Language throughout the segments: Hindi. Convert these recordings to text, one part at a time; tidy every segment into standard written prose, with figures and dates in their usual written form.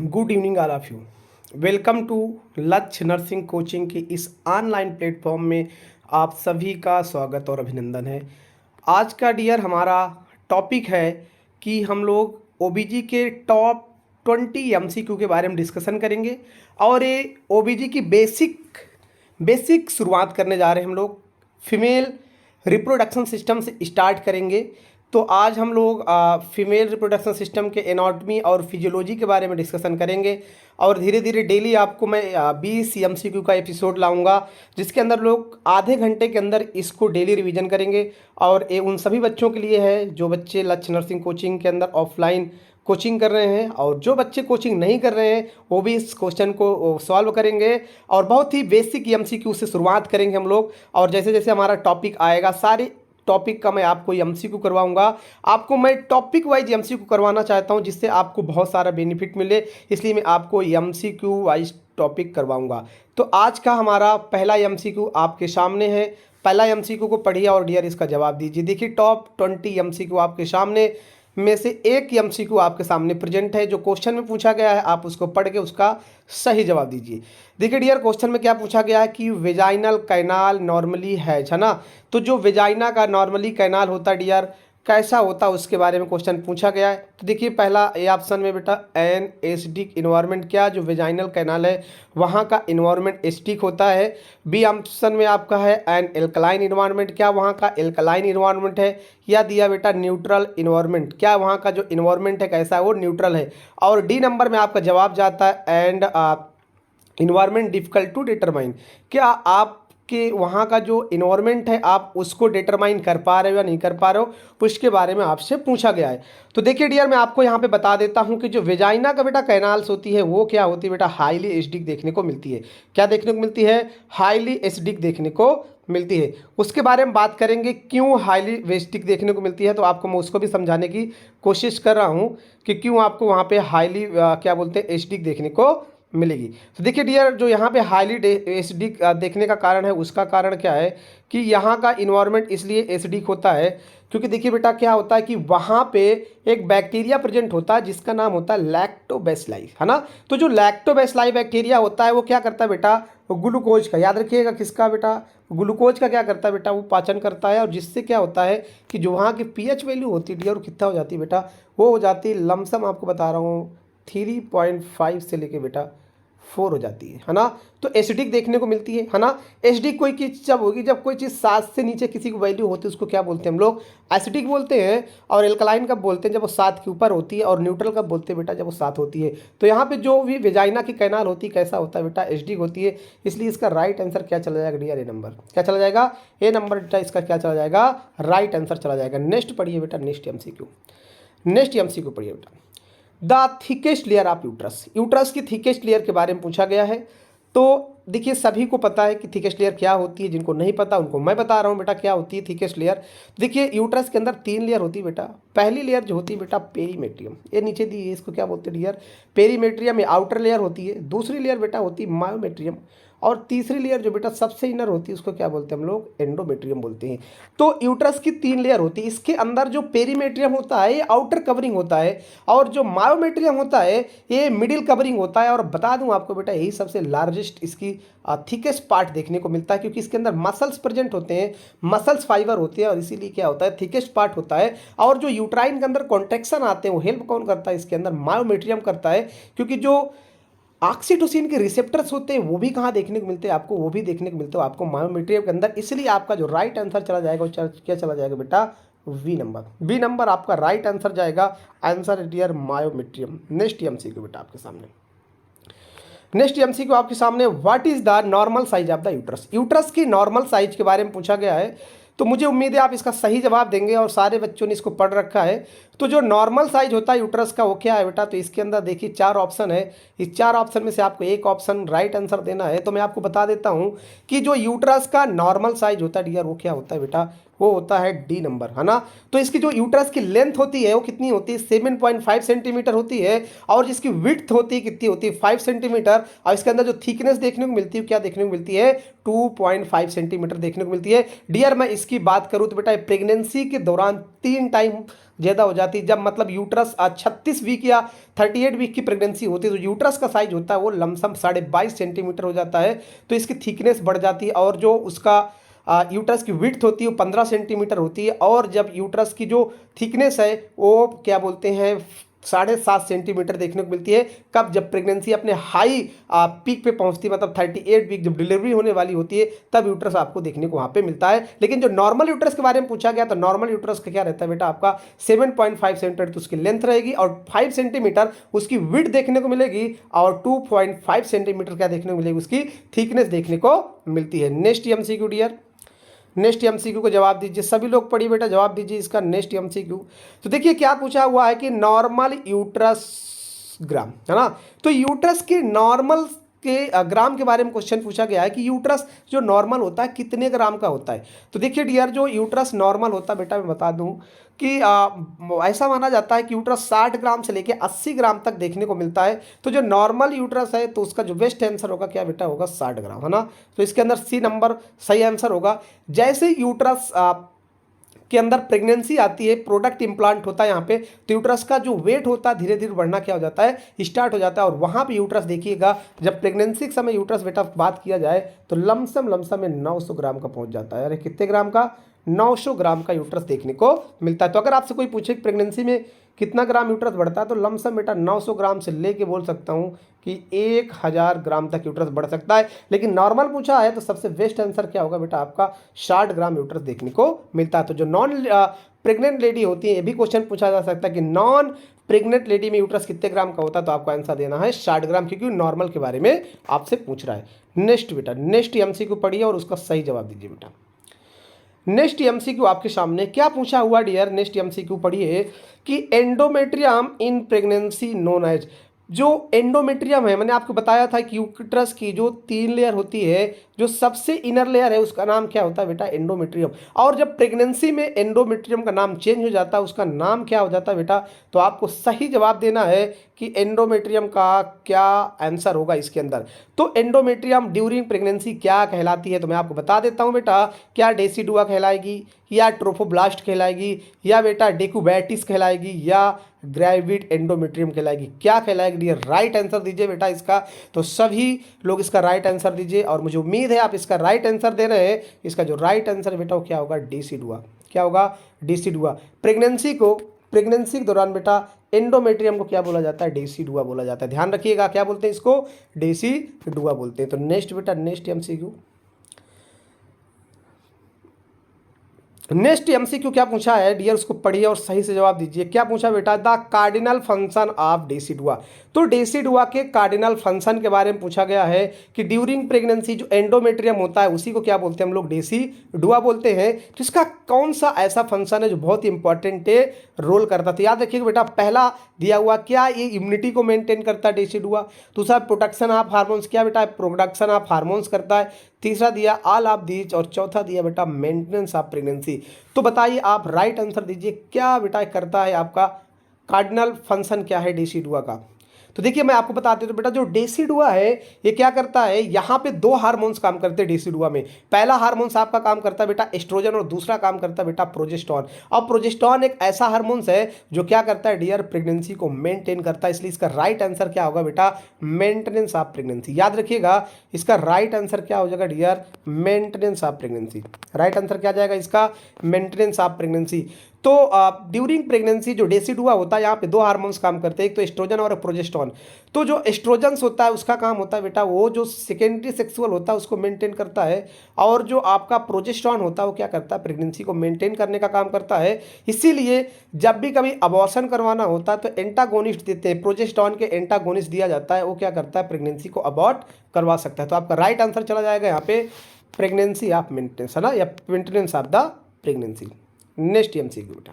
Good evening all of you. Welcome to Lakshya nursing coaching की इस ऑनलाइन प्लेटफॉर्म में आप सभी का स्वागत और अभिनंदन है। आज का डियर हमारा टॉपिक है कि हम लोग ओबीजी के टॉप 20 एमसीक्यू के बारे में डिस्कशन करेंगे और ये ओबीजी की बेसिक शुरुआत करने जा रहे हैं। हम लोग फीमेल रिप्रोडक्शन सिस्टम से स्टार्ट करेंगे। तो आज हम लोग फीमेल रिप्रोडक्शन सिस्टम के एनाटॉमी और फिजियोलॉजी के बारे में डिस्कशन करेंगे और धीरे धीरे डेली आपको मैं 20 एमसीक्यू का एपिसोड लाऊंगा, जिसके अंदर लोग आधे घंटे के अंदर इसको डेली रिवीजन करेंगे। और ये उन सभी बच्चों के लिए है जो बच्चे लक्ष्य नर्सिंग कोचिंग के अंदर ऑफलाइन कोचिंग कर रहे हैं, और जो बच्चे कोचिंग नहीं कर रहे हैं वो भी इस क्वेश्चन को सॉल्व करेंगे। और बहुत ही बेसिक एमसीक्यू से शुरुआत करेंगे हम लोग, और जैसे जैसे हमारा टॉपिक आएगा सारे टॉपिक का मैं आपको एमसीक्यू करवाऊंगा। आपको मैं टॉपिक वाइज एमसीक्यू करवाना चाहता हूं जिससे आपको बहुत सारा बेनिफिट मिले, इसलिए मैं आपको एमसीक्यू वाइज टॉपिक करवाऊंगा। तो आज का हमारा पहला एमसीक्यू आपके सामने है। पहला एमसीक्यू को पढ़िए और डियर इसका जवाब दीजिए। देखिए टॉप 20 एमसीक्यू आपके सामने में से एक एमसीक्यू आपके सामने प्रेजेंट है। जो क्वेश्चन में पूछा गया है आप उसको पढ़ के उसका सही जवाब दीजिए। देखिए डियर क्वेश्चन में क्या पूछा गया है कि वेजाइनल कैनाल नॉर्मली है ना। तो जो वेजाइना का नॉर्मली कैनाल होता है डियर कैसा होता है उसके बारे में क्वेश्चन पूछा गया है। तो देखिए पहला ए ऑप्शन में बेटा एन एसिडिक इन्वायरमेंट, क्या जो वेजाइनल कैनाल है वहाँ का इन्वायरमेंट एसिडिक होता है। बी ऑप्शन में आपका है एन एल्कलाइन इन्वायरमेंट, क्या वहाँ का एल्कलाइन इन्वायरमेंट है। या दिया बेटा न्यूट्रल इन्वायरमेंट, क्या वहाँ का जो इन्वायरमेंट है कैसा है वो न्यूट्रल है। और डी नंबर में आपका जवाब जाता है and environment difficult to determine, क्या आप कि वहाँ का जो इन्वायरमेंट है आप उसको डिटरमाइन कर पा रहे हो या नहीं कर पा रहे हो, उसके बारे में आपसे पूछा गया है। तो देखिए डियर मैं आपको यहाँ पे बता देता हूँ कि जो वेजाइना का बेटा कैनाल्स होती है वो क्या होती है बेटा हाईली एसिडिक देखने को मिलती है। क्या देखने को मिलती है? हाईली एसिडिक देखने को मिलती है। उसके बारे में बात करेंगे क्यों हाईली एसिडिक देखने को मिलती है, तो आपको मैं उसको भी समझाने की कोशिश कर रहा हूँ कि क्यों आपको वहाँ पे हाईली क्या बोलते हैं एसिडिक देखने को मिलेगी। तो देखिए डियर जो यहाँ पे हाईली एसिडिक देखने का कारण है उसका कारण क्या है कि यहाँ का इन्वायरमेंट इसलिए एसिडिक होता है क्योंकि देखिए बेटा क्या होता है कि वहाँ पे एक बैक्टीरिया प्रेजेंट होता है जिसका नाम होता है लैक्टोबैसिलाई, है ना। तो जो लैक्टोबैसिलाई बैक्टीरिया होता है वो क्या करता है बेटा, ग्लूकोज का, याद रखिएगा किसका बेटा, ग्लूकोज का क्या करता है बेटा, वो पाचन करता है। और जिससे क्या होता है कि जो वहाँ की पीएच वैल्यू होती है डियर कितना हो जाती है बेटा, वो हो जाती है लमसम आपको बता रहा हूँ 3.5 से लेके बेटा 4 हो जाती है ना। तो एसिडिक देखने को मिलती है ना। एसिडिक कोई चीज़ जब होगी जब कोई चीज़ 7 से नीचे किसी की वैल्यू होती है उसको क्या बोलते हैं हम लोग, एसिडिक बोलते हैं। और एल्कलाइन कब बोलते हैं, जब वो 7 के ऊपर होती है। और न्यूट्रल कब बोलते हैं बेटा, जब वो 7 होती है। तो यहाँ पे जो भी वेजाइना की कैनाल होती है कैसा होता है बेटा, एसिडिक होती है। इसलिए इसका राइट आंसर क्या चला जाएगा डियर, ए नंबर क्या चला जाएगा, ए नंबर बेटा इसका क्या चला जाएगा, राइट आंसर चला जाएगा। नेक्स्ट पढ़िए बेटा, नेक्स्ट एमसीक्यू पढ़िए बेटा। The thickest layer of uterus, uterus की थिकेस्ट लेयर के बारे में पूछा गया है। तो देखिए सभी को पता है कि थिकेस्ट लेयर क्या होती है, जिनको नहीं पता उनको मैं बता रहा हूँ बेटा क्या होती है थिकेस्ट लेयर। देखिए यूट्रस के अंदर 3 लेयर होती है बेटा। पहली लेयर जो होती है बेटा पेरीमेट्रियम, ये नीचे दी है, इसको क्या बोलते हैं डियर, पेरीमेट्रियम, ये आउटर लेयर होती है। दूसरी लेयर बेटा होती है मायोमेट्रियम, और तीसरी लेयर जो बेटा सबसे इनर होती है उसको क्या बोलते हैं हम लोग, एंडोमेट्रियम बोलते हैं। तो यूट्रस की 3 लेयर होती है। इसके अंदर जो पेरीमेट्रियम होता है ये आउटर कवरिंग होता है, और जो मायोमेट्रियम होता है ये मिडिल कवरिंग होता है। और बता दूं आपको बेटा यही सबसे लार्जेस्ट इसकी थिकेस्ट पार्ट देखने को मिलता है, क्योंकि इसके अंदर मसल्स प्रेजेंट होते हैं, मसल्स फाइबर होते हैं, और इसीलिए क्या होता है थिकेस्ट पार्ट होता है। और जो यूट्राइन के अंदर कॉन्ट्रेक्शन आते हैं वो हेल्प कौन करता है, इसके अंदर मायोमेट्रियम करता है। क्योंकि जो ऑक्सीटोसिन के रिसेप्टर्स होते हैं वो भी कहाँ देखने को मिलते हैं आपको, वो भी देखने को मिलते हैं आपको मायोमेट्रियम के अंदर। इसलिए आपका जो राइट आंसर चला जाएगा वो क्या चला जाएगा बेटा, बी नंबर आपका राइट आंसर जाएगा। Answer dear myometrium. Next MCQ बेटा आपके सामने, नेक्स्ट एमसीक्यू आपके सामने, what is the normal size of the uterus, uterus की नॉर्मल साइज के बारे में पूछा गया है। तो मुझे उम्मीद है आप इसका सही जवाब देंगे और सारे बच्चों ने इसको पढ़ रखा है। तो जो नॉर्मल साइज होता है यूट्रस का वो क्या है बेटा, तो इसके अंदर देखिए 4 ऑप्शन है। इस 4 ऑप्शन में से आपको एक ऑप्शन राइट आंसर देना है। तो मैं आपको बता देता हूँ कि जो यूट्रस का नॉर्मल साइज होता है डियर वो क्या होता है बेटा, वो होता है डी नंबर, है ना। तो इसकी जो यूट्रस की लेंथ होती है वो कितनी होती है, 7.5 सेंटीमीटर होती है, और जिसकी विड्थ होती है कितनी होती है, 5 सेंटीमीटर, और इसके अंदर जो थिकनेस देखने को मिलती है क्या देखने को मिलती है, 2.5 सेंटीमीटर देखने को मिलती है। डियर मैं इसकी बात करूँ तो बेटा प्रेगनेंसी के दौरान 3 टाइम ज़्यादा हो जाती है। जब मतलब यूट्रस 36 वीक या 38 वीक की प्रेगनेंसी होती है तो यूट्रस का साइज होता है वो लमसम 22.5 सेंटीमीटर हो जाता है, तो इसकी थिकनेस बढ़ जाती है, और जो उसका यूट्रस की विड्थ होती है वो 15 सेंटीमीटर होती है, और जब यूट्रस की जो थिकनेस है वो क्या बोलते हैं 7.5 सेंटीमीटर देखने को मिलती है। कब, जब प्रेगनेंसी अपने हाई पीक पे पहुंचती है, मतलब 38 वीक जब डिलीवरी होने वाली होती है तब यूट्रस आपको देखने को वहां पे मिलता है। लेकिन जो नॉर्मल यूट्रस के बारे में पूछा गया तो नॉर्मल यूट्रस का क्या रहता है बेटा, आपका 7.5 सेंटीमीटर तो उसकी लेंथ रहेगी, और 5 सेंटीमीटर उसकी विड्थ देखने को मिलेगी, और 2.5 सेंटीमीटर क्या देखने को मिलेगी, उसकी थिकनेस देखने को मिलती है। Next MCQ dear, next MCQ को जवाब दीजिए, सभी लोग पढ़िए बेटा, जवाब दीजिए इसका नेक्स्ट एमसीक्यू। तो देखिए क्या पूछा हुआ है कि नॉर्मल यूट्रस ग्राम, है ना। तो यूट्रस के नॉर्मल के ग्राम के बारे में क्वेश्चन पूछा गया है कि यूट्रस जो नॉर्मल होता है कितने ग्राम का होता है। तो देखिए डियर जो यूट्रस नॉर्मल होता है बेटा मैं बता दूं कि ऐसा माना जाता है कि यूट्रस 60 ग्राम से लेके 80 ग्राम तक देखने को मिलता है। तो जो नॉर्मल यूट्रस है तो उसका जो बेस्ट आंसर होगा क्या बेटा होगा 60 ग्राम, है ना। तो इसके अंदर सी नंबर सही आंसर होगा। जैसे यूट्रस के अंदर प्रेगनेंसी आती है, प्रोडक्ट इंप्लांट होता है यहाँ पे, तो यूट्रस का जो वेट होता है धीरे धीरे बढ़ना क्या हो जाता है, स्टार्ट हो जाता है। और वहाँ पे यूट्रस देखिएगा जब प्रेगनेंसी के समय यूट्रस बेटा बात किया जाए तो लमसम में 900 ग्राम का पहुँच जाता है। अरे कितने ग्राम का, 900 ग्राम का यूट्रस देखने को मिलता है। तो अगर आपसे कोई पूछे कि प्रेगनेंसी में कितना ग्राम यूट्रस बढ़ता है तो लमसम बेटा 900 ग्राम से लेके बोल सकता हूँ कि 1000 ग्राम तक यूट्रस बढ़ सकता है। लेकिन नॉर्मल पूछा है तो सबसे बेस्ट आंसर क्या होगा बेटा आपका 60 ग्राम यूट्रस देखने को मिलता है। तो जो नॉन प्रेग्नेंट लेडी होती है ये भी क्वेश्चन पूछा जा सकता है कि नॉन प्रेग्नेंट लेडी में यूट्रस कितने ग्राम का होता है, तो आपको आंसर देना है 60 ग्राम, क्योंकि नॉर्मल के बारे में आपसे पूछ रहा है। नेक्स्ट बेटा, नेक्स्ट एमसीक्यू पढ़िए और उसका सही जवाब दीजिए बेटा। नेक्स्ट एमसीक्यू आपके सामने क्या पूछा हुआ डियर, नेक्स्ट एमसीक्यू पढ़िए कि endometrium in pregnancy known as, जो एंडोमेट्रियम है मैंने आपको बताया था कि यूट्रस की जो 3 लेयर होती है, जो सबसे इनर लेयर है उसका नाम क्या होता है बेटा एंडोमेट्रियम। और जब प्रेगनेंसी में एंडोमेट्रियम का नाम चेंज हो जाता है उसका नाम क्या हो जाता है बेटा, तो आपको सही जवाब देना है कि एंडोमेट्रियम का क्या आंसर होगा इसके अंदर। तो एंडोमेट्रियम ड्यूरिंग प्रेगनेंसी क्या कहलाती है, तो मैं आपको बता देता हूँ बेटा, क्या डेसिडुआ कहलाएगी, या ट्रोफोब्लास्ट कहलाएगी, या बेटा डेकुबैटिस कहलाएगी, या ग्रेविड एंडोमेट्रियम कहलाएगी, क्या कहलाएगी डियर, राइट आंसर दीजिए बेटा इसका। तो सभी लोग इसका राइट आंसर दीजिए, और मुझे उम्मीद है आप इसका राइट आंसर दे रहे हैं। इसका जो राइट आंसर बेटा वो क्या होगा, डेसिडुआ, क्या होगा डेसिडुआ। प्रेगनेंसी के दौरान बेटा एंडोमेट्रियम को क्या बोला जाता है, डेसिडुआ बोला जाता है। ध्यान रखिएगा क्या बोलते हैं इसको, डेसिडुआ बोलते हैं। तो नेक्स्ट बेटा, नेक्स्ट एमसीक्यू, नेक्स्ट एमसीक्यू क्या पूछा है डियर उसको पढ़िए और सही से जवाब दीजिए। क्या पूछा बेटा, the cardinal function of decidua. तो डेसिडुआ के कार्डिनल फंक्शन के बारे में पूछा गया है कि ड्यूरिंग प्रेगनेंसी जो एंडोमेट्रियम होता है उसी को क्या बोलते हैं हम लोग, डेसिडुआ बोलते हैं। तो इसका कौन सा ऐसा फंक्शन है जो बहुत इंपॉर्टेंट रोल करता था, याद रखिएगा बेटा। पहला दिया हुआ क्या, ये इम्यूनिटी को मेंटेन करता है डेसिडुआ। दूसरा प्रोडक्शन ऑफ हार्मोन्स, क्या बेटा प्रोडक्शन ऑफ हार्मोन्स करता है। तीसरा दिया ऑल ऑफ दीज, और चौथा दिया बेटा मेंटेनेंस ऑफ प्रेगनेंसी। तो बताइए आप राइट आंसर दीजिए, क्या बेटा करता है आपका कार्डिनल फंक्शन क्या है डेसिडुआ का। तो देखिए मैं आपको बता देता हूं बेटा, जो डेसिडुआ है ये क्या करता है, यहाँ पे 2 हार्मोन्स काम करते हैं डेसिडुआ में। पहला हार्मोन्स आपका काम करता है बेटा एस्ट्रोजन, और दूसरा काम करता है बेटा प्रोजेस्टेरॉन। और प्रोजेस्टेरॉन एक ऐसा हार्मोन्स है जो क्या करता है डियर, प्रेगनेंसी को मेंटेन करता है। इसलिए इसका राइट आंसर क्या होगा बेटा, मेंटेनेंस ऑफ प्रेगनेंसी। याद रखिएगा इसका राइट आंसर क्या हो जाएगा dear, maintenance of pregnancy. Right answer क्या जाएगा इसका, मेंटेनेंस ऑफ प्रेगनेंसी। तो ड्यूरिंग प्रेगनेंसी जो डेसिडुआ होता है यहाँ पे 2 हार्मोन्स काम करते हैं, एक तो एस्ट्रोजन और प्रोजेस्टेरॉन। तो जो एस्ट्रोजन्स होता है उसका काम होता है बेटा वो जो सेकेंडरी सेक्सुअल होता है उसको मेंटेन करता है, और जो आपका प्रोजेस्टेरॉन होता है वो क्या करता है, प्रेगनेंसी को मेंटेन करने का काम करता है। इसीलिए जब भी कभी अबॉर्शन करवाना होता है तो एंटागोनिस्ट देते हैं, प्रोजेस्टेरॉन के एंटागोनिस्ट दिया जाता है, वो क्या करता है प्रेगनेंसी को अबॉर्ट करवा सकता है। तो आपका राइट आंसर चला जाएगा यहाँ पे प्रेगनेंसी ऑफ मेंटेनेंस, है ना, या maintenance of the pregnancy. Next MCQ बेटा,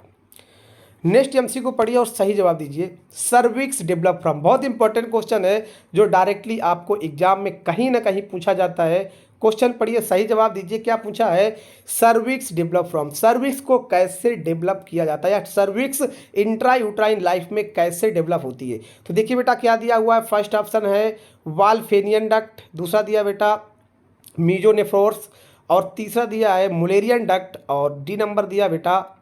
नेक्स्ट एमसीक्यू पढ़िए और सही जवाब दीजिए। सर्विक्स डेवलप फ्रॉम, बहुत इंपॉर्टेंट क्वेश्चन है जो डायरेक्टली आपको एग्जाम में कहीं ना कहीं पूछा जाता है। क्वेश्चन पढ़िए, सही जवाब दीजिए। क्या पूछा है? सर्विक्स डेवलप फ्रॉम, सर्विक्स को कैसे डेवलप किया जाता है या सर्विक्स इंट्रा यूट्राइन लाइफ में कैसे डेवलप होती है। तो देखिए बेटा क्या दिया हुआ है, फर्स्ट ऑप्शन है वाल्फेनियन डक्ट, दूसरा दिया बेटा मीजोनेफ्रोर्स, और तीसरा दिया है मुलेरियन डक्ट, और डी नंबर दिया बेटा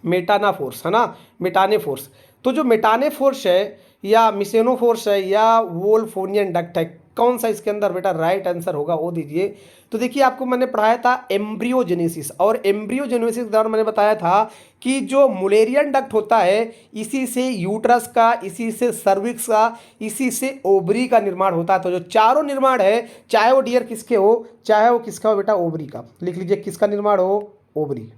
मेटाना फोर्स, है ना, मेटाने फोर्स। तो जो मेटाने फोर्स है या मिसेनो फोर्स है या वोल्फोनियन डक्ट है, कौन सा इसके अंदर बेटा राइट आंसर होगा वो दीजिए। तो देखिए आपको मैंने पढ़ाया था एम्ब्रियोजेनेसिस, और एम्ब्रियोजेनेसिस के दौरान मैंने बताया था कि जो मुलेरियन डक्ट होता है इसी से यूट्रस का, इसी से सर्विक्स का, इसी से ओवरी का निर्माण होता है। तो जो चारों निर्माण है, चाहे वो डियर किसके हो, चाहे वो किसका हो बेटा, ओवरी का, लिख लीजिए किसका निर्माण हो, ओवरी,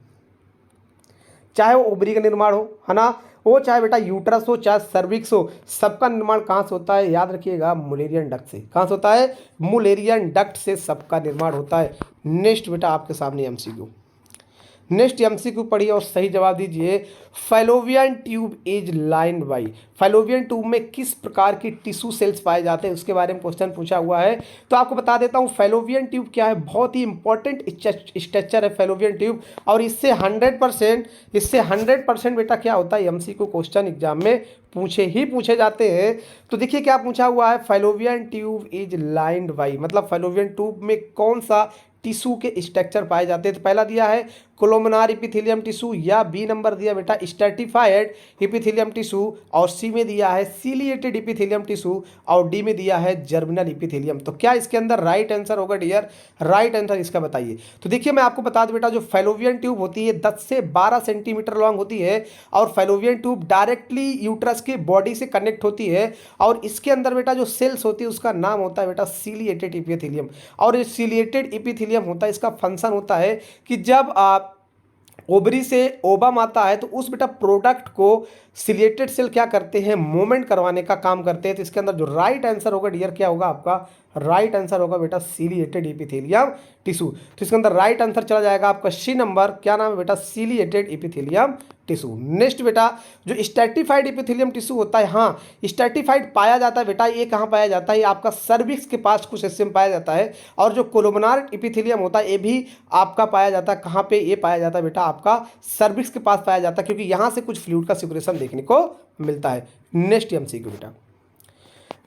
चाहे वो ओवरी का निर्माण हो, है ना, वो चाहे बेटा यूट्रस हो चाहे सर्विक्स हो, सबका निर्माण कहाँ से होता है, याद रखिएगा मुलेरियन डक्ट से। कहाँ से होता है? मुलेरियन डक्ट से सबका निर्माण होता है। नेक्स्ट बेटा आपके सामने एमसीक्यू, नेक्स्ट एमसीक्यू पढ़िए और सही जवाब दीजिए। Fallopian tube is lined by, fallopian tube में किस प्रकार की टिश्यू सेल्स पाए जाते हैं उसके बारे में क्वेश्चन पूछा हुआ है। तो आपको बता देता हूँ फैलोवियन ट्यूब क्या है, बहुत ही इंपॉर्टेंट स्ट्रक्चर है फैलोवियन ट्यूब, और इससे 100% बेटा क्या होता है, एमसीक्यू क्वेश्चन एग्जाम में पूछे जाते हैं। तो देखिए क्या पूछा हुआ है, फैलोवियन ट्यूब इज लाइन्ड बाई, मतलब फैलोवियन ट्यूब में कौन सा टिश्यू के स्ट्रक्चर पाए जाते हैं। तो पहला दिया है कोलोमनार इपिथेलियम टिश्यू, या बी नंबर दिया बेटा स्ट्रैटिफाइड इपिथेलियम टिश्यू, और सी में दिया है सीलिएटेड इपिथेलियम टिश्यू, और डी में दिया है जर्मिनल इपिथेलियम। तो क्या इसके अंदर राइट आंसर होगा डियर, राइट आंसर इसका बताइए। तो देखिए मैं आपको बता दूं बेटा, जो फैलोवियन ट्यूब होती है 10 से 12 सेंटीमीटर लॉन्ग होती है, और फैलोवियन ट्यूब डायरेक्टली यूट्रस के बॉडी से कनेक्ट होती है, और इसके अंदर बेटा जो सेल्स होती है उसका नाम होता है बेटा सीलिएटेड इपिथेलियम। और ये सीलिएटेड इपिथेलियम होता है, इसका फंक्शन होता है कि जब आप ओवरी से ओवम आता है तो उस बेटा प्रोडक्ट को सिलिएटेड सेल क्या करते हैं, मूवमेंट करवाने का काम करते हैं। तो इसके अंदर जो राइट आंसर होगा डियर क्या होगा आपका, राइट आंसर होगा बेटा सीलिएटेड इपिथेलियम टिश्यू। तो इसके अंदर राइट आंसर चला जाएगा आपका सी नंबर, क्या नाम है बेटा, सीलिएटेड इपिथेलियम टिश्यू। नेक्स्ट बेटा जो स्ट्रैटिफाइड इपिथेलियम टिश्यू होता है, हाँ स्ट्रैटिफाइड पाया जाता है बेटा, ये कहाँ पाया जाता है, ये आपका सर्विक्स के पास कुछ हिस्से में पाया जाता है। और जो कोलोमनार इपिथेलियम होता है ये भी आपका पाया जाता है, कहाँ पे, ये पाया जाता है बेटा आपका सर्विक्स के पास पाया जाता है, क्योंकि यहाँ से कुछ फ्लूइड का सिक्रेशन देखने को मिलता है। नेक्स्ट एमसीक्यू बेटा,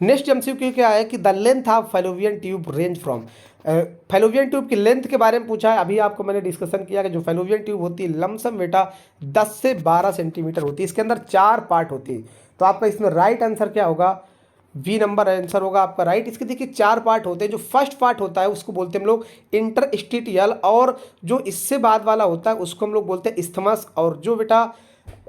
नेक्स्ट एमसीक्यू क्या है कि the length of fallopian tube range from, fallopian tube की लेंथ के बारे में पूछा है। अभी आपको मैंने डिस्कशन किया कि जो फैलोवियन ट्यूब होती है लमसम बेटा 10 से 12 सेंटीमीटर होती है, इसके अंदर 4 पार्ट होती है। तो आपका इसमें राइट आंसर क्या होगा, बी नंबर आंसर होगा आपका राइट। इसके देखिए 4 पार्ट होते हैं, जो फर्स्ट पार्ट होता है उसको बोलते हैं हम लोग इंटरस्टिटियल, और जो इससे बाद वाला होता है उसको हम लोग बोलते हैं इस्थमस, और जो बेटा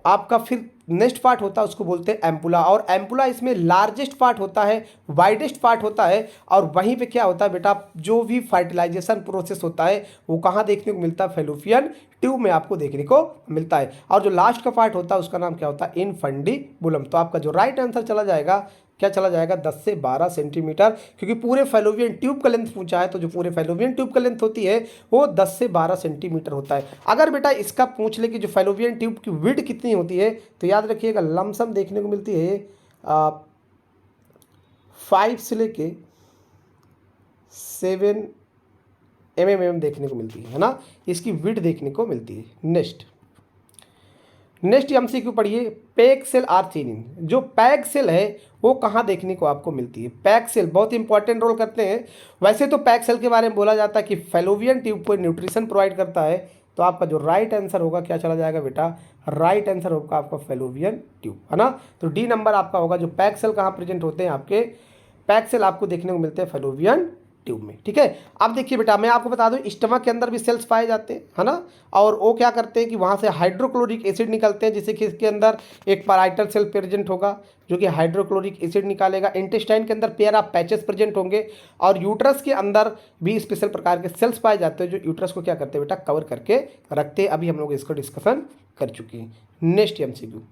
आपका फिर नेक्स्ट पार्ट होता है उसको बोलते हैं एम्पुला। और एम्पुला इसमें लार्जेस्ट पार्ट होता है, वाइडेस्ट पार्ट होता है, और वहीं पे क्या होता है बेटा, जो भी फर्टिलाइजेशन प्रोसेस होता है वो कहाँ देखने को मिलता है, फैलोपियन ट्यूब में आपको देखने को मिलता है। और जो लास्ट का पार्ट होता है उसका नाम क्या होता है, इनफंडिबुलम। तो आपका जो राइट आंसर चला जाएगा, क्या चला जाएगा, 10 से 12 सेंटीमीटर, क्योंकि पूरे फैलोवियन ट्यूब का लेंथ पूछा है। तो जो पूरे फैलोवियन ट्यूब का लेंथ होती है वो 10 से 12 सेंटीमीटर होता है। अगर बेटा इसका पूछ ले कि जो फैलोवियन ट्यूब की विड्थ कितनी होती है, तो याद रखिएगा लमसम देखने को मिलती है 5 से लेके 7 mm देखने को मिलती है ना, इसकी विड्थ देखने को मिलती है। नेक्स्ट एमसीक्यू पढ़िए, पैक सेल आर थिनिन, जो पैक सेल है वो कहाँ देखने को आपको मिलती है। पैक सेल बहुत इंपॉर्टेंट रोल करते हैं। वैसे तो पैक सेल के बारे में बोला जाता है कि फैलोवियन ट्यूब को न्यूट्रिशन प्रोवाइड करता है। तो आपका जो राइट आंसर होगा क्या चला जाएगा बेटा, राइट आंसर होगा आपका फैलोवियन ट्यूब, है ना। तो डी नंबर आपका होगा। जो पैक सेल कहाँ प्रेजेंट होते हैं, आपके पैक सेल आपको देखने को मिलते हैं फैलोवियन ट्यूब में, ठीक है। अब देखिए बेटा मैं आपको बता दूं स्टमक के अंदर भी सेल्स पाए जाते हैं, है ना, और वो क्या करते हैं कि वहाँ से हाइड्रोक्लोरिक एसिड निकलते हैं, जिससे कि इसके अंदर एक पैराइटल सेल प्रेजेंट होगा जो कि हाइड्रोक्लोरिक एसिड निकालेगा। इंटेस्टाइन के अंदर पेयर ऑफ पैचेस प्रेजेंट होंगे, और यूट्रस के अंदर भी स्पेशल प्रकार के सेल्स पाए जाते हैं जो यूट्रस को क्या करते हैं बेटा, कवर करके रखते हैं। अभी हम लोग इसको डिस्कशन कर चुके हैं। Next MCQ,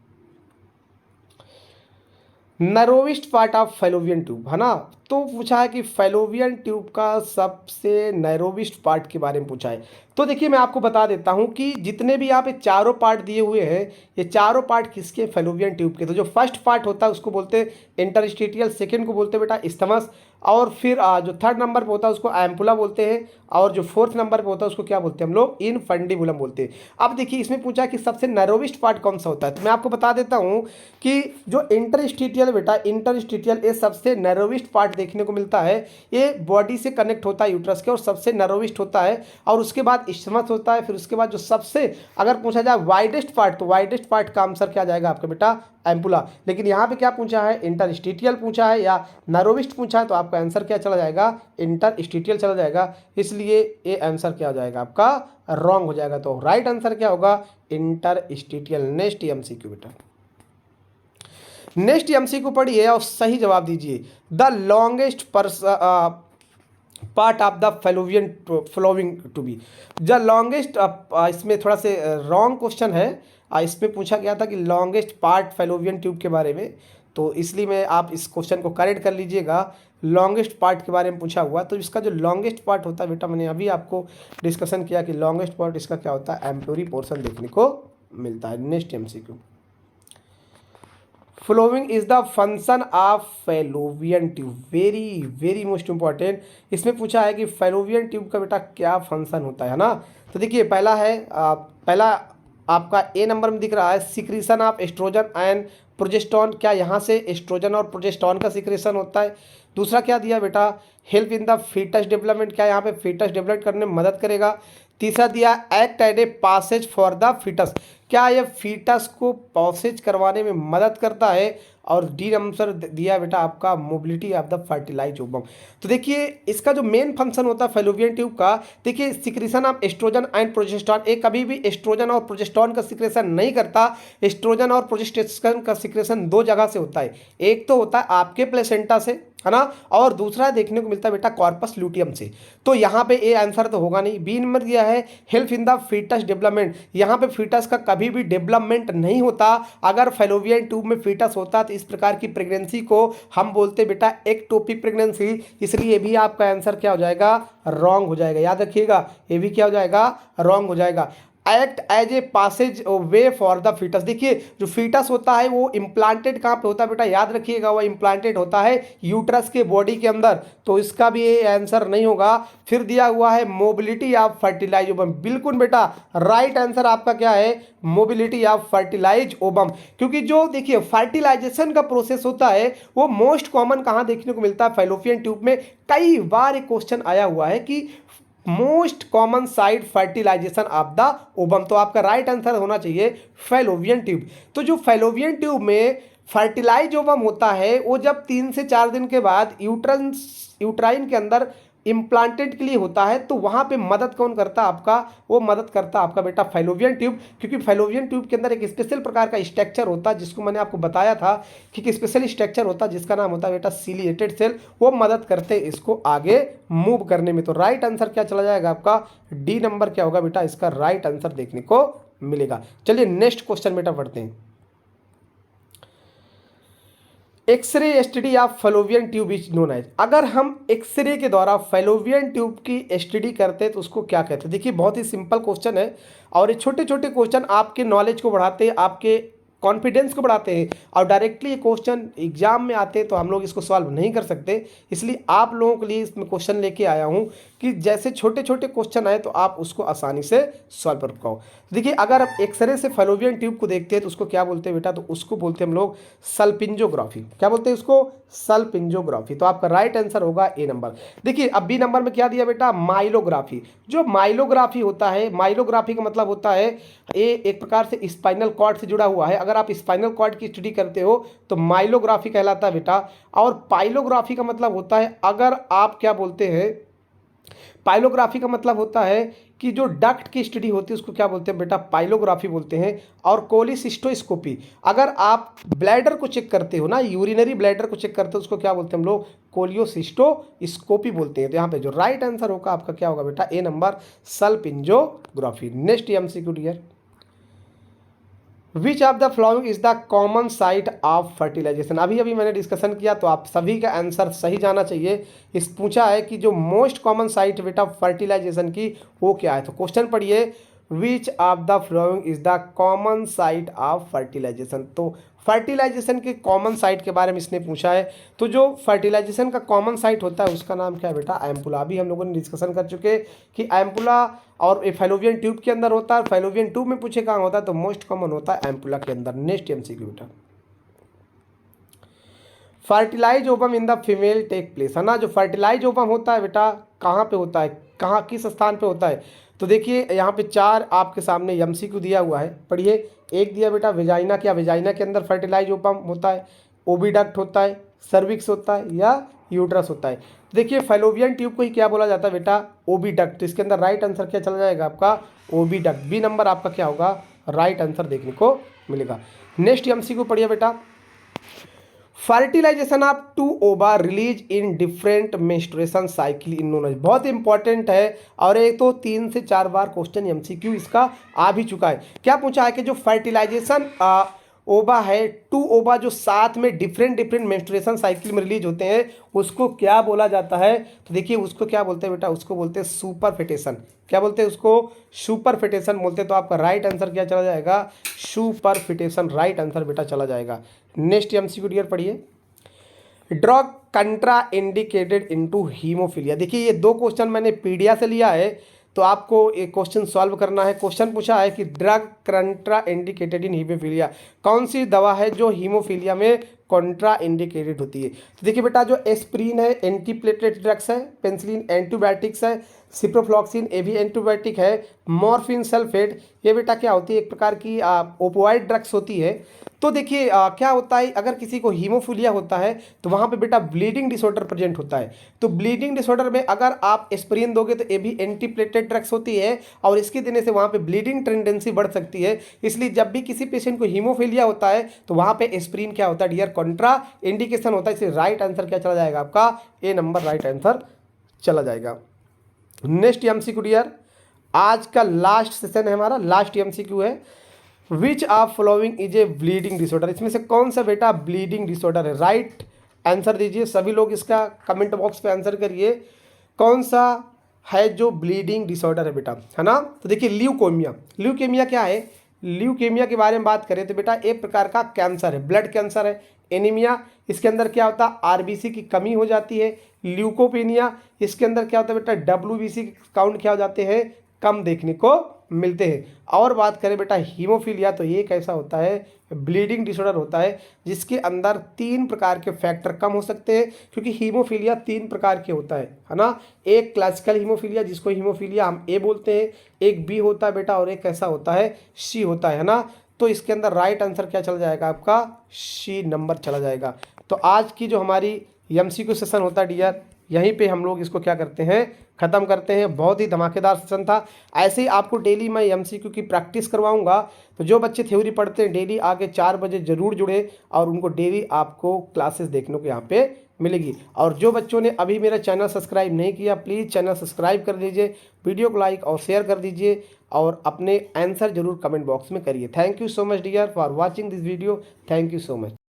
narrowest part of fallopian tube, है ना। तो पूछा है कि फैलोवियन ट्यूब का सबसे नैरोवेस्ट पार्ट के बारे में पूछा है। तो देखिए मैं आपको बता देता हूं कि जितने भी यहाँ पे चारों पार्ट दिए हुए हैं, ये चारों पार्ट किसके, फेलोपियन ट्यूब के। तो जो फर्स्ट पार्ट होता है उसको बोलते हैं इंटरस्टिशियल, सेकंड को बोलते हैं बेटा इस्थमस, और फिर जो थर्ड नंबर पे होता है उसको एम्पुला बोलते हैं, और जो फोर्थ नंबर पे होता है उसको क्या बोलते हैं हम लोग, इनफंडिबुलम बोलते हैं। अब देखिए इसमें पूछा कि सबसे नैरोवेस्ट पार्ट कौन सा होता है, तो मैं आपको बता देता हूं कि जो इंटरस्टिशियल बेटा, इंटरस्टिशियल ये सबसे नैरोवेस्ट पार्ट देखने को मिलता है। ये बॉडी से कनेक्ट होता है यूट्रस के और सबसे नैरोवेस्ट होता है। और उसके बाद इस्थमस होता है, फिर उसके बाद जो सबसे अगर पूछा जाए वाइडेस्ट पार्ट, तो वाइडेस्ट पार्ट का आंसर क्या जाएगा आपका बेटा, एम्पुला। लेकिन यहाँ पे क्या पूछा है, इंटरस्टिशियल पूछा है या नैरोवेस्ट पूछा है, तो आपका आंसर क्या चला जाएगा, इंटरस्टिशियल चला जाएगा। इसलिए ये आंसर क्या हो जाएगा आपका, रॉन्ग हो जाएगा। तो राइट आंसर क्या होगा, इंटरस्टिशियल। नेक्स्ट एमसीक्यू बेटा, नेक्स्ट एमसीक्यू पढ़िए और सही जवाब दीजिए। The longest part of the following to be, the longest, इसमें थोड़ा से रॉन्ग क्वेश्चन है। इसमें पूछा गया था कि लॉन्गेस्ट पार्ट फेलोवियन ट्यूब के बारे में, तो इसलिए मैं आप इस क्वेश्चन को करेक्ट कर लीजिएगा। लॉन्गेस्ट पार्ट के बारे में पूछा हुआ, तो इसका जो लॉन्गेस्ट पार्ट होता है बेटा, मैंने अभी आपको डिस्कशन किया कि लॉन्गेस्ट पार्ट इसका क्या होता है, एम्प्लोरी पोर्शन देखने को मिलता है। Next MCQ, following is the function of fallopian tube, very very most important. इसमें पूछा है कि फेलोवियन ट्यूब का बेटा क्या फंक्शन होता है ना। तो देखिए पहला है, पहला आपका ए नंबर में दिख रहा है secretion of oestrogen and progesterone, क्या यहाँ से एस्ट्रोजन और प्रोजेस्टेरॉन का सिक्रेशन होता है। दूसरा क्या दिया बेटा, help in the foetus development, क्या यहाँ पे फीटस डेवलप करने में मदद करेगा। तीसरा दिया act as a passage for the foetus, क्या यह फीटस को पासेज करवाने में मदद करता है। और डी नंबर दिया बेटा आपका mobility of the fertilise ovum. तो देखिए इसका जो मेन फंक्शन होता है फेलोवियन ट्यूब का, देखिए secretion of oestrogen and progesterone, एक कभी भी एस्ट्रोजन और प्रोजेस्टेरॉन का सिक्रेशन नहीं करता। एस्ट्रोजन और प्रोजेस्टेरॉन का सिक्रेशन दो जगह से होता है, एक तो होता है आपके प्लेसेंटा से, है ना, और दूसरा देखने को मिलता है बेटा कॉर्पस ल्यूटियम से। तो यहाँ पे ए आंसर तो होगा नहीं। बी नंबर दिया है help in the foetus development, यहाँ पे फीटस का कभी भी डेवलपमेंट नहीं होता। अगर फेलोवियन ट्यूब में फीटस होता तो इस प्रकार की प्रेगनेंसी को हम बोलते बेटा एक्टोपिक प्रेगनेंसी, इसलिए भी आपका आंसर क्या हो जाएगा, रॉन्ग हो जाएगा। याद रखिएगा ये भी क्या हो जाएगा, रॉन्ग हो जाएगा। Act as a passage way for the foetus, देखिए जो फीटस होता है वो इम्प्लांटेड कहाँ पे होता है बेटा, याद रखिएगा वो इम्प्लांटेड होता है यूट्रस के बॉडी के अंदर, तो इसका भी ये आंसर नहीं होगा। फिर दिया हुआ है मोबिलिटी ऑफ फर्टिलाइज ओवम, बिल्कुल बेटा राइट आंसर आपका क्या है, मोबिलिटी ऑफ फर्टिलाइज ओवम। क्योंकि जो देखिए फर्टिलाइजेशन का प्रोसेस होता है वो मोस्ट कॉमन कहाँ देखने को मिलता है, फेलोपियन ट्यूब में। कई बार एक क्वेश्चन आया हुआ है कि most common side fertilisation of the ovum, तो आपका राइट आंसर होना चाहिए फेलोवियन ट्यूब। तो जो फेलोवियन ट्यूब में फर्टिलाइज ओवम होता है वो जब 3 से 4 दिन के बाद यूट्राइन के अंदर इम्प्लांटेड के लिए होता है, तो वहाँ पे मदद कौन करता है आपका, वो मदद करता है आपका बेटा फेलोवियन ट्यूब। क्योंकि फेलोवियन ट्यूब के अंदर एक स्पेशल प्रकार का स्ट्रक्चर होता है जिसको मैंने आपको बताया था कि एक स्पेशल स्ट्रक्चर होता है जिसका नाम होता है बेटा सिलिएटेड सेल, वो मदद करते हैं इसको आगे मूव करने में। तो राइट आंसर क्या चला जाएगा आपका, डी नंबर क्या होगा बेटा, इसका राइट आंसर देखने को मिलेगा। चलिए नेक्स्ट क्वेश्चन बेटा पढ़ते हैं। X ray study of fallopian tube is known as, अगर हम एक्सरे के द्वारा फेलोवियन ट्यूब की स्टडी करते हैं तो उसको क्या कहते हैं। देखिए बहुत ही सिंपल क्वेश्चन है और ये छोटे छोटे क्वेश्चन आपके नॉलेज को बढ़ाते हैं, आपके कॉन्फिडेंस को बढ़ाते हैं, और डायरेक्टली ये क्वेश्चन एग्जाम में आते हैं तो हम लोग इसको सॉल्व नहीं कर सकते। इसलिए आप लोगों के लिए इसमें क्वेश्चन लेके आया हूँ कि जैसे छोटे छोटे क्वेश्चन आए तो आप उसको आसानी से सॉल्व कर पाओ। देखिए अगर हम एक्सरे से फेलोवियन ट्यूब को देखते हैं तो उसको क्या बोलते हैं बेटा, तो उसको बोलते हैं हम लोग सल्पिंजोग्राफी। क्या बोलते हैं उसको, सल्पिंजोग्राफी। तो आपका राइट आंसर होगा ए नंबर। देखिए अब बी नंबर में क्या दिया बेटा, माइलोग्राफी। जो माइलोग्राफी होता है, माइलोग्राफी का मतलब होता है ये एक प्रकार से स्पाइनल कॉर्ड से जुड़ा हुआ है। अगर आप स्पाइनल कॉर्ड की स्टडी करते हो तो माइलोग्राफी कहलाता है बेटा। और पाइलोग्राफी का मतलब होता है, अगर आप क्या बोलते हैं, पाइलोग्राफी का मतलब होता है कि जो डक्ट की स्टडी होती है उसको क्या बोलते हैं बेटा, पाइलोग्राफी बोलते हैं। और कोलिसिस्टोस्कोपी, अगर आप ब्लैडर को चेक करते हो ना, यूरिनरी ब्लैडर को चेक करते हो उसको क्या बोलते हैं हम लोग, कोलियोसिस्टोस्कोपी बोलते हैं। तो यहाँ पे जो राइट आंसर होगा आपका क्या होगा बेटा, A number salpingography. Next MCQ dear, which of the following is the common site of fertilization. अभी अभी मैंने डिस्कशन किया तो आप सभी का आंसर सही जाना चाहिए। इस पूछा है कि जो मोस्ट कॉमन साइट बेटा फर्टिलाइजेशन की वो क्या है। तो क्वेश्चन पढ़िए, which of the following is the common site of fertilisation. तो फर्टिलाइजेशन के कॉमन साइट के बारे में इसने पूछा है। तो जो फर्टिलाइजेशन का कॉमन साइट होता है उसका नाम क्या है बेटा, एम्पुला। अभी हम लोगों ने डिस्कशन कर चुके कि एम्पुला और फैलोपियन ट्यूब के अंदर होता है। फैलोपियन ट्यूब में पूछे कहाँ होता है तो मोस्ट कॉमन होता है एम्पुला के अंदर। नेक्स्ट एमसीक्यू बेटा, fertilise ovum in the female take place, है ना। जो फर्टिलाइज ओवम होता है बेटा कहाँ पे होता है, कहाँ किस स्थान पे होता है। तो देखिए यहाँ पे 4 आपके सामने एमसीक्यू दिया हुआ है, पढ़िए। एक दिया बेटा वेजाइना, क्या वेजाइना के अंदर फर्टिलाइज ओवम होता है, ओविडक्ट होता है, सर्विक्स होता है या यूट्रस होता है। तो देखिए फैलोपियन ट्यूब को ही क्या बोला जाता है बेटा, ओविडक्ट। तो इसके अंदर राइट आंसर क्या चला जाएगा आपका, ओविडक्ट। बी नंबर आपका क्या होगा, राइट आंसर देखने को मिलेगा। नेक्स्ट एमसीक्यू पढ़िए बेटा, फर्टिलाइजेशन ऑफ टू ओवा release in different menstruation cycle in known. बहुत इंपॉर्टेंट है और एक तो 3 से 4 बार क्वेश्चन एमसीक्यू इसका आ भी चुका है। क्या पूछा है कि जो फर्टिलाइजेशन ओवा है, टू ओवा जो साथ में डिफरेंट डिफरेंट मेंस्ट्रुएशन साइकिल में रिलीज होते हैं उसको क्या बोला जाता है। तो देखिए उसको क्या बोलते हैं बेटा, उसको बोलते हैं सुपरफेटेशन। क्या बोलते हैं उसको, सुपरफेटेशन बोलते हैं। तो आपका राइट आंसर क्या चला जाएगा, सुपरफेटेशन, राइट आंसर बेटा चला जाएगा। नेक्स्ट एमसीक्यू डियर पढ़िए, ड्रग कंट्रा इंडिकेटेड इनटू हीमोफीलिया। देखिए ये 2 क्वेश्चन मैंने पीडिया से लिया है तो आपको एक क्वेश्चन सॉल्व करना है। क्वेश्चन पूछा है कि ड्रग कंट्रा इंडिकेटेड इन हीमोफीलिया, कौन सी दवा है जो हीमोफीलिया में कॉन्ट्रा इंडिकेटेड होती है। तो देखिए बेटा जो एस्प्रिन है एंटीप्लेटलेट ड्रग्स है, पेंसिलिन एंटीबायोटिक्स है, सिप्रोफ्लॉक्सिन ये भी एंटीबायोटिक है, मॉर्फिन सल्फेट ये बेटा क्या होती है, एक प्रकार की ओपोइड ड्रग्स होती है। तो देखिए क्या होता है, अगर किसी को हीमोफीलिया होता है तो वहाँ पे बेटा ब्लीडिंग डिसऑर्डर प्रेजेंट होता है। तो ब्लीडिंग डिसऑर्डर में अगर आप एस्प्रिन दोगे तो ये भी एंटीप्लेटलेट ड्रग्स होती है और इसके देने से वहाँ पे ब्लीडिंग टेंडेंसी बढ़ सकती है। इसलिए जब भी किसी पेशेंट को हीमोफीलिया होता है तो वहाँ पे एस्प्रिन क्या होता है डियर, कॉन्ट्रा इंडिकेशन होता है। इसलिए राइट आंसर क्या चला जाएगा आपका, ए नंबर राइट आंसर चला जाएगा। नेक्स्ट एमसीक्यू डियर, आज का लास्ट सेशन है हमारा, लास्ट एमसीक्यू है, which of following is a bleeding disorder. इसमें से कौन सा बेटा ब्लीडिंग डिसऑर्डर है, राइट आंसर दीजिए। सभी लोग इसका कमेंट बॉक्स पे आंसर करिए, कौन सा है जो ब्लीडिंग डिसऑर्डर है बेटा, है ना। तो देखिए ल्यूकेमिया, ल्यूकेमिया क्या है, ल्यूकेमिया के बारे में बात करें तो बेटा एक प्रकार का कैंसर है, ब्लड कैंसर है। एनीमिया, इसके अंदर क्या होता है आरबीसी की कमी हो जाती है। ल्यूकोपेनिया, इसके अंदर क्या होता है बेटा डब्ल्यूबीसी काउंट क्या हो जाते हैं, कम देखने को मिलते हैं। और बात करें बेटा हीमोफीलिया तो ये कैसा होता है, ब्लीडिंग डिसऑर्डर होता है जिसके अंदर 3 प्रकार के फैक्टर कम हो सकते हैं, क्योंकि हीमोफीलिया 3 प्रकार के होता है ना। एक क्लासिकल हीमोफीलिया जिसको हीमोफीलिया हम ए बोलते हैं, एक बी होता है बेटा और एक कैसा होता है सी होता है ना। तो इसके अंदर राइट आंसर क्या चला जाएगा आपका, सी नंबर चला जाएगा। तो आज की जो हमारी एमसीक्यू सेशन होता है डियर, यहीं पे हम लोग इसको क्या करते हैं, ख़त्म करते हैं। बहुत ही धमाकेदार सेशन था। ऐसे ही आपको डेली मैं एमसीक्यू की प्रैक्टिस करवाऊंगा। तो जो बच्चे थ्योरी पढ़ते हैं डेली आगे 4 बजे ज़रूर जुड़े और उनको डेली आपको क्लासेस देखने को यहाँ पे मिलेगी। और जो बच्चों ने अभी मेरा चैनल सब्सक्राइब नहीं किया प्लीज़ चैनल सब्सक्राइब कर दीजिए, वीडियो को लाइक और शेयर कर दीजिए और अपने आंसर जरूर कमेंट बॉक्स में करिए। Thank you so much dear for watching this video, thank you so much.